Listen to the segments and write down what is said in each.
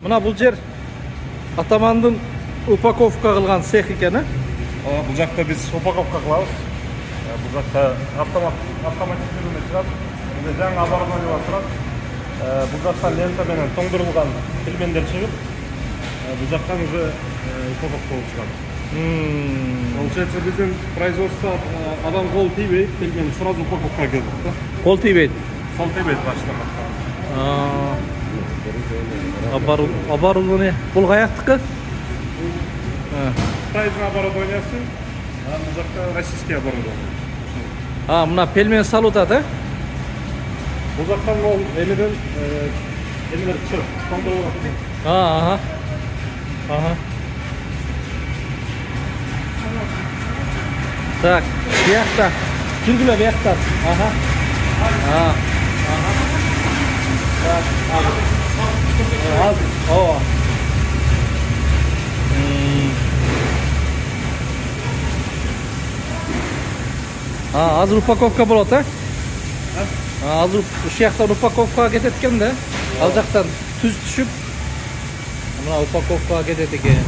Мына бул жер атамандын упаковка кылган цех экен, Бул жакта биз упаковка кылабыз. Бул жакта автоматизированный чыгат. Бизде жаңы оборудование турат. Бул жактан лента менен тоңдурулган пельмендер чыгып, бул жактан уже упаковка болуп чыгат. Получается, биздин производство адам кол тийбейт, пельмен сразу упаковка келет да. Кол тийбейт. Кол тийбейт башынан. Оборудование бул каяктыкы? Кытайдын оборудованиясы, бул жакта российский оборудование. Мына пельмен салып атат, Бул жактан ол эмеден эмелер чыгып, тоңдурулган. Так, бияқта. Жүргілі бияқта. Так, азыр упаковка болот, Азыр ушу жактан упаковкага кетет экен да. Ал жактан түз түшүп, мына упаковкага кетет экен.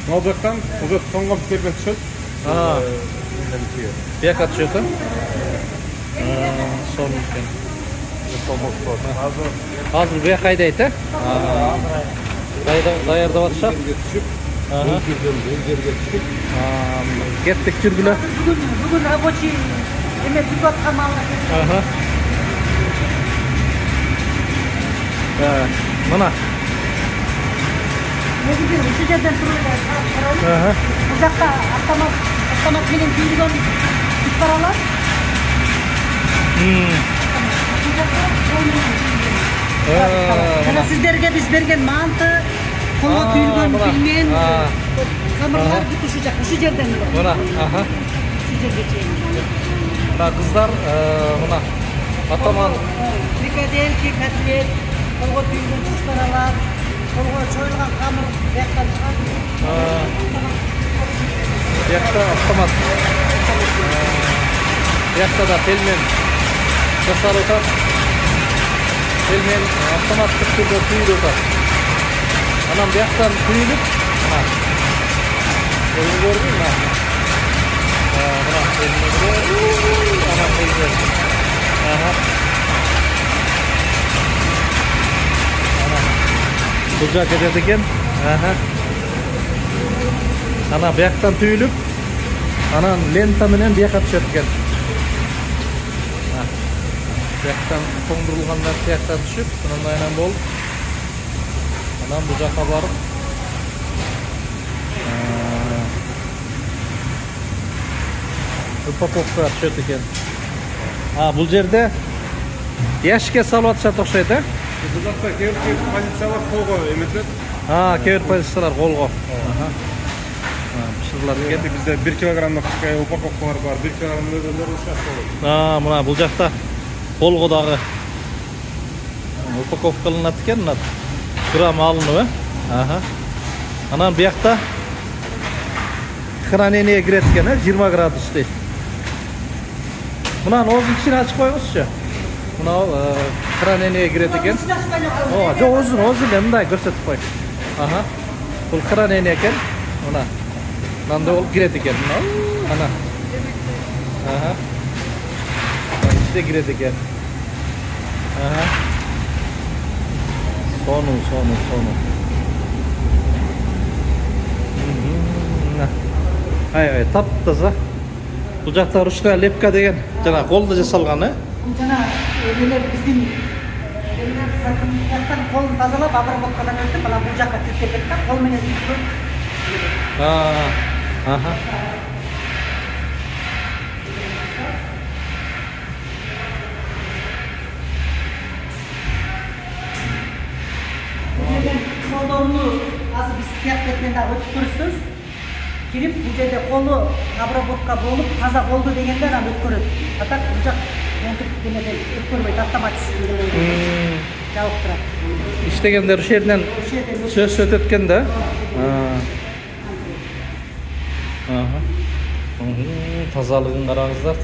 Ал жактан уже тоңгон пельмен түшөт. Бияка түшөт, Сонун экен. Азыр бияка айдайт, Даярдап атышат. Кеттик жүргүлө. Бүгүн рабочий эме түзүп аткан мал. Мына. Негизи ушу жерден турган. Бул жакта автомат менен тийилген түз баралар. Жана сиздерге биз берген манты, колго түйүлгөн пельмен, камырлар бүт ушу жерден. Мына, Ушу жерге чейин. Мына кыздар, мына атаман фрикадельки, котлет, колго түйүлгөн чучпаралар, колго чоюлган камыр бияктан чыгат. Бияқта автомат. Бияқта да пельмен жасалып атат. Пельмен автоматтык түрдө түйүлүп атат. Анан бияқтан түйүлүп, көрдүңүзбү? Мына пельменге анан пельмен. Бул жак кетет экен. Анан бияктан түйүлүп, анан лента менен бияка түшөт экен. Бияктан тоңдурулгандар бияктан түшүп, анан болуп, анан бул жака барып, упаковка түшөт экен. Бул жерде яшикке салып атышат окшойт, Бул жакта кээ бир позициялар колго эметет. Кээ бир позициялар колго. Биширлар экен. Бизде 1 килограммдык упаковкалар бар, 1 килограмм нөлөр ушак болот. Мына бул жакта колго дагы упаковкаланат экен, мына грамм алынып, Анан биякта хранение кирет экен, 20 градус дейт. Мына оозун ичин ачып койгузчу. Мына хранение кирет экен. Жок, оозун мындай көрсөтүп кой. Бул хранение экен. Мына. Мында ол кирет экен. Ана. İçte кирет экен. Сону. Таптаза. Бул жакта ручная лепка деген жана колдо жасалган, Жана элер биздин жактан колун тазалап, обработкадан өтүп, анан бул жакка киргизет да, кол менен түзүп. Колдону азыр биз тияк бетинен дагы өтүп көрсөз, кирип бул жерде колу обработка болуп, таза болду дегенде анан өткөрөт. Атак бул жак монтип демеден өткөрбөйт, автоматически жабып турат. İştegендер ушул жерден сөз өтөт экен да. Тазалыгын караңыздар,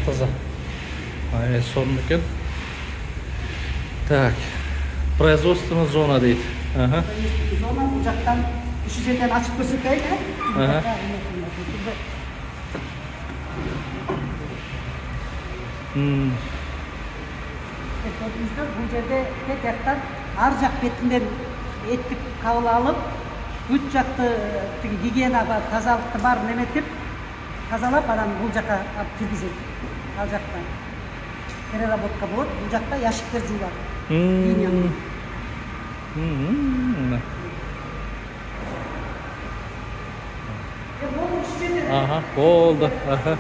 таза. Сонун экен. Так. Производственный зона дейт. Ага. Зона бул жактан ушул жерден ачып көрсөтөйүн, Ага. Көрдүңүздөр, бул жерде тек жактан ар жак бетинден эттик кабыл алып, бүт жакты тиги гигиена бар, тазалыкты баарын эметип, тазалап анан бул жака алып киргизет. Ал жактан переработка болот, бул жакта ящиктер жуулат. Ага, болду. Ага.